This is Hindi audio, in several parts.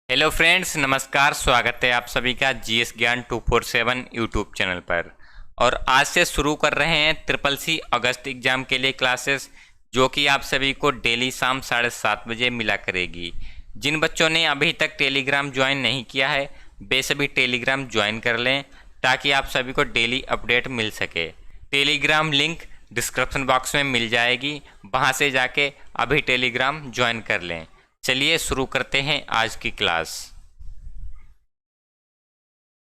हेलो फ्रेंड्स, नमस्कार। स्वागत है आप सभी का जीएस ज्ञान 247 यूट्यूब चैनल पर। और आज से शुरू कर रहे हैं ट्रिपल सी अगस्त एग्ज़ाम के लिए क्लासेस, जो कि आप सभी को डेली शाम 7:30 बजे मिला करेगी। जिन बच्चों ने अभी तक टेलीग्राम ज्वाइन नहीं किया है वे सभी टेलीग्राम ज्वाइन कर लें, ताकि आप सभी को डेली अपडेट मिल सके। टेलीग्राम लिंक डिस्क्रिप्शन बॉक्स में मिल जाएगी, वहाँ से जाके अभी टेलीग्राम ज्वाइन कर लें। चलिए शुरू करते हैं आज की क्लास।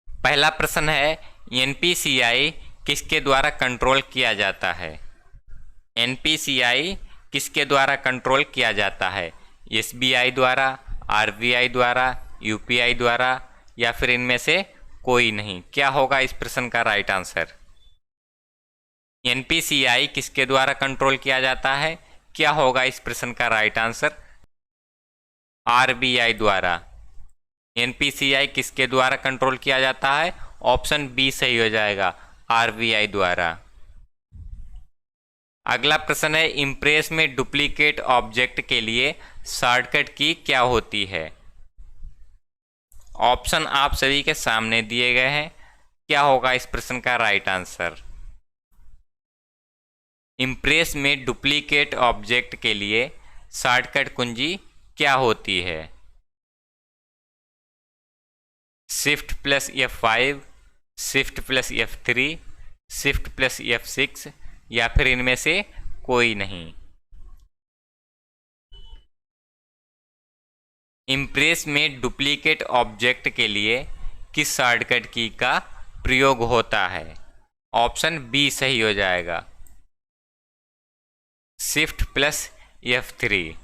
पहला प्रश्न है, एनपीसीआई किसके द्वारा कंट्रोल किया जाता है? एनपीसीआई किसके द्वारा कंट्रोल किया जाता है? एसबीआई द्वारा, आरबीआई द्वारा, यूपीआई द्वारा, या फिर इनमें से कोई नहीं? क्या होगा इस प्रश्न का राइट आंसर? एनपीसीआई किसके द्वारा कंट्रोल किया जाता है? क्या होगा इस प्रश्न का राइट आंसर? आरबीआई द्वारा। एनपीसीआई किसके द्वारा कंट्रोल किया जाता है? ऑप्शन बी सही हो जाएगा, आरबीआई द्वारा। अगला प्रश्न है, इम्प्रेस में डुप्लीकेट ऑब्जेक्ट के लिए शॉर्टकट की क्या होती है? ऑप्शन आप सभी के सामने दिए गए हैं। क्या होगा इस प्रश्न का राइट आंसर? इम्प्रेस में डुप्लीकेट ऑब्जेक्ट के लिए शॉर्टकट कुंजी क्या होती है? Shift plus F5, shift plus F3, shift plus F6, या फिर इनमें से कोई नहीं? इम्प्रेस में डुप्लीकेट ऑब्जेक्ट के लिए किस शॉर्टकट की का प्रयोग होता है? ऑप्शन बी सही हो जाएगा, शिफ्ट प्लस F3।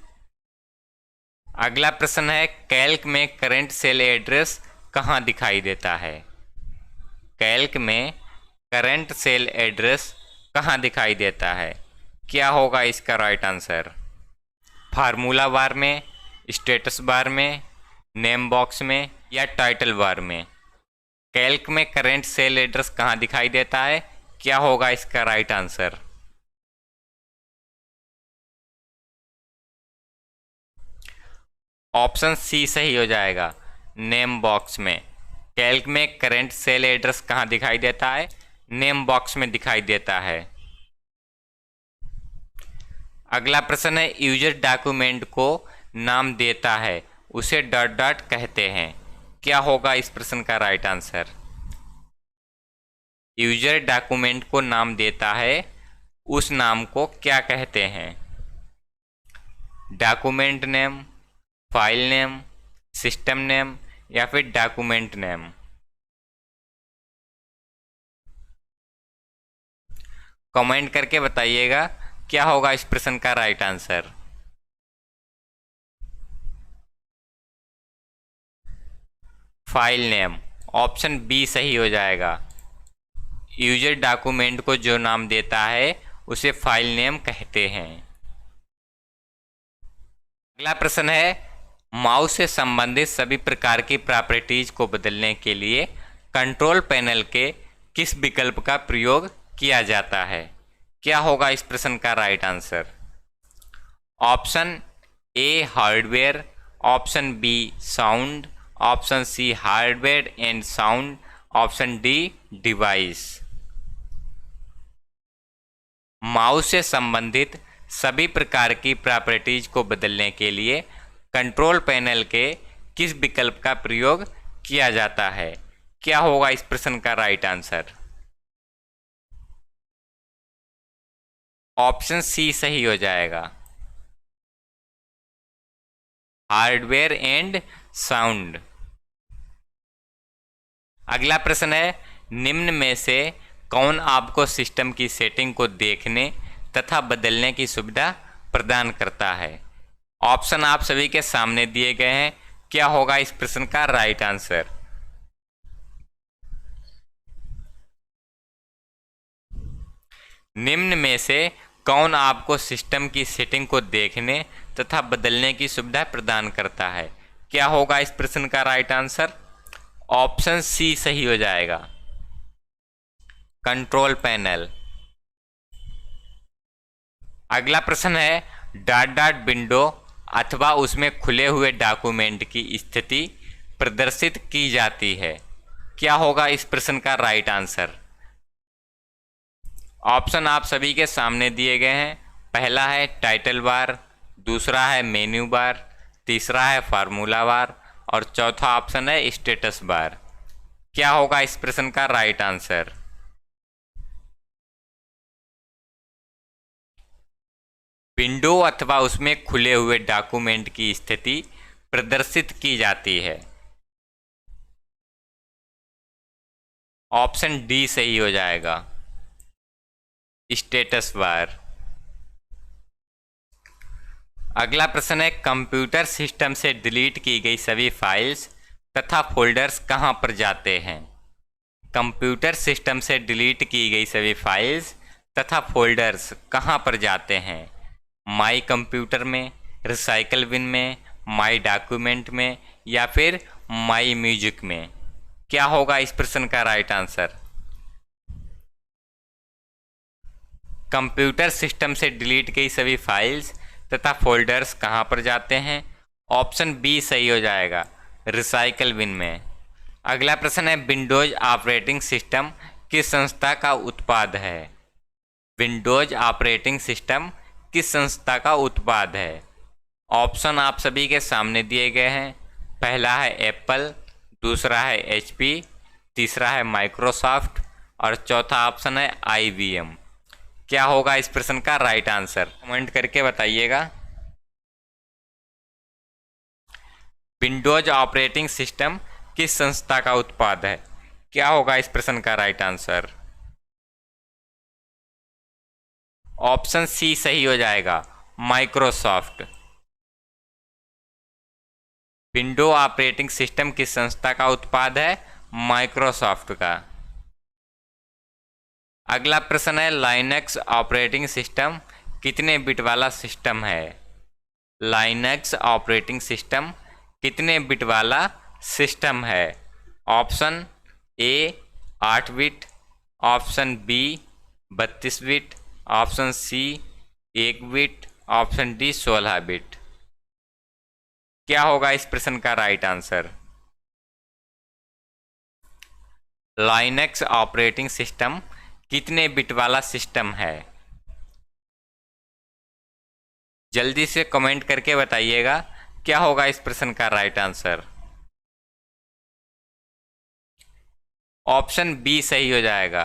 अगला प्रश्न है, कैल्क में करंट सेल एड्रेस कहाँ दिखाई देता है? कैल्क में करंट सेल एड्रेस कहाँ दिखाई देता है? क्या होगा इसका राइट आंसर? फार्मूला बार में, स्टेटस बार में, नेम बॉक्स में, या टाइटल बार में? कैल्क में करंट सेल एड्रेस कहाँ दिखाई देता है? क्या होगा इसका राइट आंसर? ऑप्शन सी सही हो जाएगा, नेम बॉक्स में। कैल्क में करंट सेल एड्रेस कहाँ दिखाई देता है? नेम बॉक्स में दिखाई देता है। अगला प्रश्न है, यूजर डॉक्यूमेंट को नाम देता है उसे डॉट डॉट कहते हैं। क्या होगा इस प्रश्न का राइट आंसर? यूजर डॉक्यूमेंट को नाम देता है उस नाम को क्या कहते हैं? Document name, file name, system name, या फिर डॉक्यूमेंट नेम? कमेंट करके बताइएगा क्या होगा इस प्रश्न का right answer. File name, option B सही हो जाएगा। यूजर डॉक्यूमेंट को जो नाम देता है उसे फाइल नेम कहते हैं। अगला प्रश्न है, माउस से संबंधित सभी प्रकार की प्रॉपर्टीज को बदलने के लिए कंट्रोल पैनल के किस विकल्प का प्रयोग किया जाता है? क्या होगा इस प्रश्न का right answer? Option A hardware, option B sound, option C hardware and sound, option D device. Mouse से संबंधित सभी प्रकार की प्रॉपर्टीज को बदलने के लिए कंट्रोल पैनल के किस विकल्प का प्रयोग किया जाता है? क्या होगा इस प्रश्न का राइट आंसर? ऑप्शन सी सही हो जाएगा, हार्डवेयर एंड साउंड। अगला प्रश्न है, निम्न में से कौन आपको सिस्टम की सेटिंग को देखने तथा बदलने की सुविधा प्रदान करता है? ऑप्शन आप सभी के सामने दिए गए हैं। क्या होगा इस प्रश्न का राइट आंसर? निम्न में से कौन आपको सिस्टम की सेटिंग को देखने तथा बदलने की सुविधा प्रदान करता है? क्या होगा इस प्रश्न का राइट आंसर? ऑप्शन सी सही हो जाएगा, कंट्रोल पैनल। अगला प्रश्न है, डॉट डॉट विंडो अथवा उसमें खुले हुए डॉक्यूमेंट की स्थिति प्रदर्शित की जाती है। क्या होगा इस प्रश्न का राइट आंसर? ऑप्शन आप सभी के सामने दिए गए हैं। पहला है टाइटल बार, दूसरा है मेन्यू बार, तीसरा है फार्मूला बार और चौथा ऑप्शन है स्टेटस बार। क्या होगा इस प्रश्न का राइट आंसर? विंडो अथवा उसमें खुले हुए डॉक्यूमेंट की स्थिति प्रदर्शित की जाती है। ऑप्शन डी सही हो जाएगा, स्टेटस बार। अगला प्रश्न है कंप्यूटर सिस्टम से डिलीट की गई सभी फाइल्स तथा फोल्डर्स कहां पर जाते हैं? कंप्यूटर सिस्टम से डिलीट की गई सभी फाइल्स तथा फोल्डर्स कहां पर जाते हैं? माई कंप्यूटर में, रिसाइकल बिन में, माई डॉक्यूमेंट में या फिर माई म्यूजिक में? क्या होगा इस प्रश्न का राइट आंसर? कंप्यूटर सिस्टम से डिलीट गई सभी फाइल्स तथा फोल्डर्स कहां पर जाते हैं? ऑप्शन बी सही हो जाएगा, रिसाइकल बिन में। अगला प्रश्न है विंडोज ऑपरेटिंग सिस्टम किस संस्था का उत्पाद है? विंडोज ऑपरेटिंग सिस्टम किस संस्था का उत्पाद है? ऑप्शन आप सभी के सामने दिए गए हैं। पहला है एप्पल, दूसरा है एचपी, तीसरा है माइक्रोसॉफ्ट और चौथा ऑप्शन है आईबीएम। क्या होगा इस प्रश्न का राइट आंसर? कमेंट करके बताइएगा। विंडोज ऑपरेटिंग सिस्टम किस संस्था का उत्पाद है? क्या होगा इस प्रश्न का राइट आंसर? ऑप्शन सी सही हो जाएगा, माइक्रोसॉफ्ट। विंडो ऑपरेटिंग सिस्टम किस संस्था का उत्पाद है? माइक्रोसॉफ्ट का। अगला प्रश्न है लाइनक्स ऑपरेटिंग सिस्टम कितने बिट वाला सिस्टम है? लाइनक्स ऑपरेटिंग सिस्टम कितने बिट वाला सिस्टम है? Option A 8 bit, option B 32 bit, option C 1 bit, option D 16 bit. क्या होगा इस प्रश्न का right answer? Linux operating system कितने बिट वाला सिस्टम है? जल्दी से कमेंट करके बताइएगा क्या होगा इस प्रश्न का राइट आंसर? ऑप्शन बी सही हो जाएगा,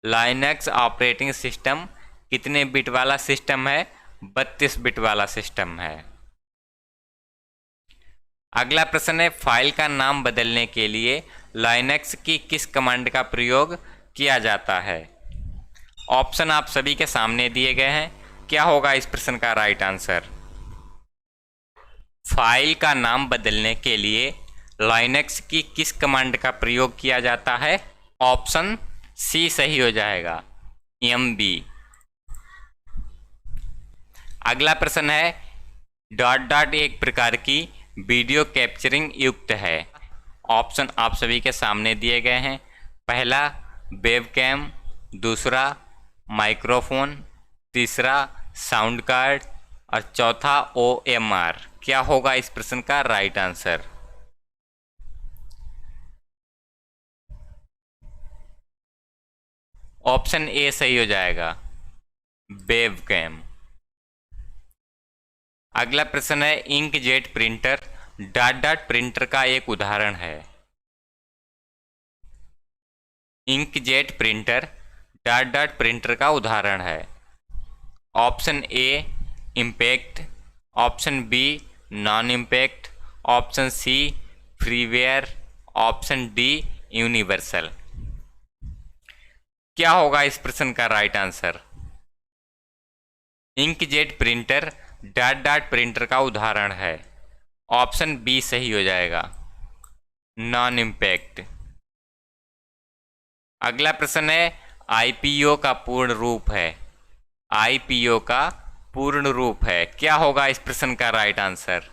लाइनक्स ऑपरेटिंग सिस्टम कितने बिट वाला सिस्टम है? 32 बिट वाला सिस्टम है। अगला प्रश्न है फाइल का नाम बदलने के लिए लाइनक्स की किस कमांड का प्रयोग किया जाता है? ऑप्शन आप सभी के सामने दिए गए हैं। क्या होगा इस प्रश्न का राइट आंसर? फाइल का नाम बदलने के लिए लाइनक्स की किस कमांड का प्रयोग किया जाता है? ऑप्शन सी सही हो जाएगा, mb। अगला प्रश्न है डॉट डॉट एक प्रकार की वीडियो कैप्चरिंग युक्त है। ऑप्शन आप सभी के सामने दिए गए हैं। पहला वेबकैम, दूसरा माइक्रोफोन, तीसरा साउंड कार्ड और चौथा OMR। क्या होगा इस प्रश्न का राइट आंसर? ऑप्शन ए सही हो जाएगा, वेबकैम। अगला प्रश्न है inkjet printer dot dot printer का एक उदाहरण है। Inkjet printer dot dot printer का उदाहरण है। Option A impact, option B non impact, option C freeware, option D universal. क्या होगा इस प्रश्न का right answer? Inkjet printer dot dot printer का उदाहरण है। ऑप्शन बी सही हो जाएगा, नॉन इम्पैक्ट। अगला प्रश्न है आईपीओ का पूर्ण रूप है। आईपीओ का पूर्ण रूप है। क्या होगा इस प्रश्न का राइट आंसर?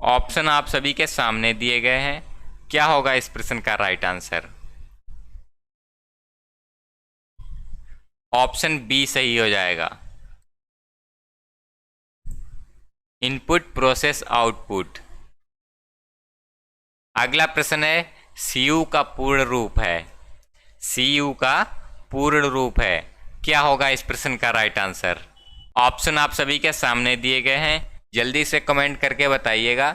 ऑप्शन आप सभी के सामने दिए गए हैं। क्या होगा इस प्रश्न का राइट आंसर? ऑप्शन बी सही हो जाएगा, इनपुट प्रोसेस आउटपुट। अगला प्रश्न है CU का पूर्ण रूप है। CU का पूर्ण रूप है, क्या होगा इस प्रश्न का राइट आंसर? ऑप्शन आप सभी के सामने दिए गए हैं, जल्दी से कमेंट करके बताइएगा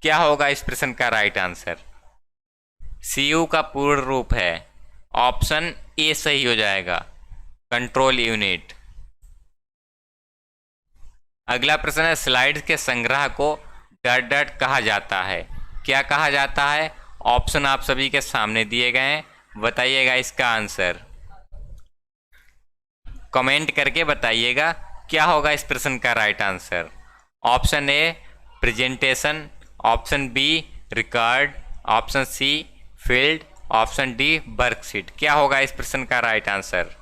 क्या होगा इस प्रश्न का राइट आंसर। CU का पूर्ण रूप है, ऑप्शन ए सही हो जाएगा, कंट्रोल यूनिट। अगला प्रश्न है स्लाइड्स के संग्रह को डॉट डॉट कहा जाता है, क्या कहा जाता है? ऑप्शन आप सभी के सामने दिए गए हैं, बताइएगा इसका आंसर। कमेंट करके बताइएगा क्या होगा इस प्रश्न का right answer. Option A presentation, option B record, option C field, option D worksheet, क्या होगा इस प्रश्न का राइट आंसर?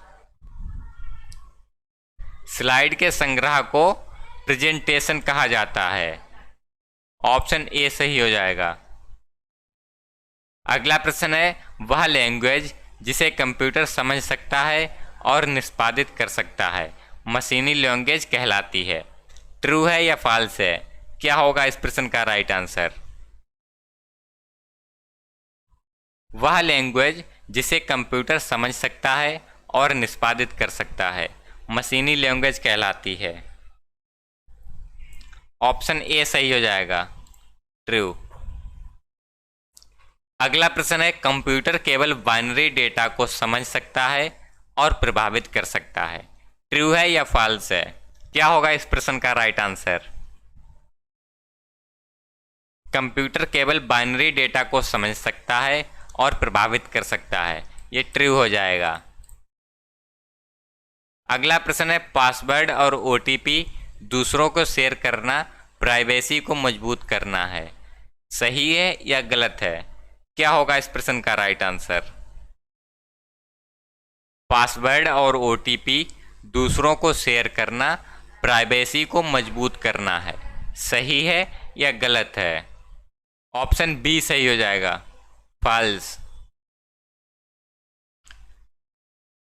स्लाइड के संग्रह को प्रेजेंटेशन कहा जाता है, ऑप्शन ए सही हो जाएगा। अगला प्रश्न है वह लैंग्वेज जिसे कंप्यूटर समझ सकता है और निष्पादित कर सकता है मशीनी लैंग्वेज कहलाती है, ट्रू है या फॉल्स है? क्या होगा इस प्रश्न का राइट आंसर? वह लैंग्वेज जिसे कंप्यूटर समझ सकता है और निष्पादित कर सकता है मशीनी लैंग्वेज कहलाती है, ऑप्शन ए सही हो जाएगा, ट्रू। अगला प्रश्न है कंप्यूटर केवल बाइनरी डेटा को समझ सकता है और प्रभावित कर सकता है, ट्रू है या फॉल्स है? क्या होगा इस प्रश्न का राइट आंसर? कंप्यूटर केवल बाइनरी डेटा को समझ सकता है और प्रभावित कर सकता है, ये ट्रू हो जाएगा। अगला प्रश्न है पासवर्ड और OTP दूसरों को शेयर करना प्राइवेसी को मजबूत करना है, सही है या गलत है? क्या होगा इस प्रश्न का राइट आंसर? पासवर्ड और OTP दूसरों को शेयर करना प्राइवेसी को मजबूत करना है, सही है या गलत है? ऑप्शन बी सही हो जाएगा, फॉल्स।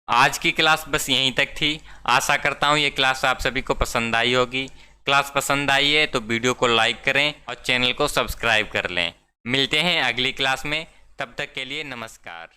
आज की क्लास बस यहीं तक थी। आशा करता हूँ ये क्लास आप सभी को पसंद आई होगी। क्लास पसंद आई है तो वीडियो को लाइक करें और चैनल को सब्सक्राइब कर लें। मिलते हैं अगली क्लास में, तब तक के लिए नमस्कार।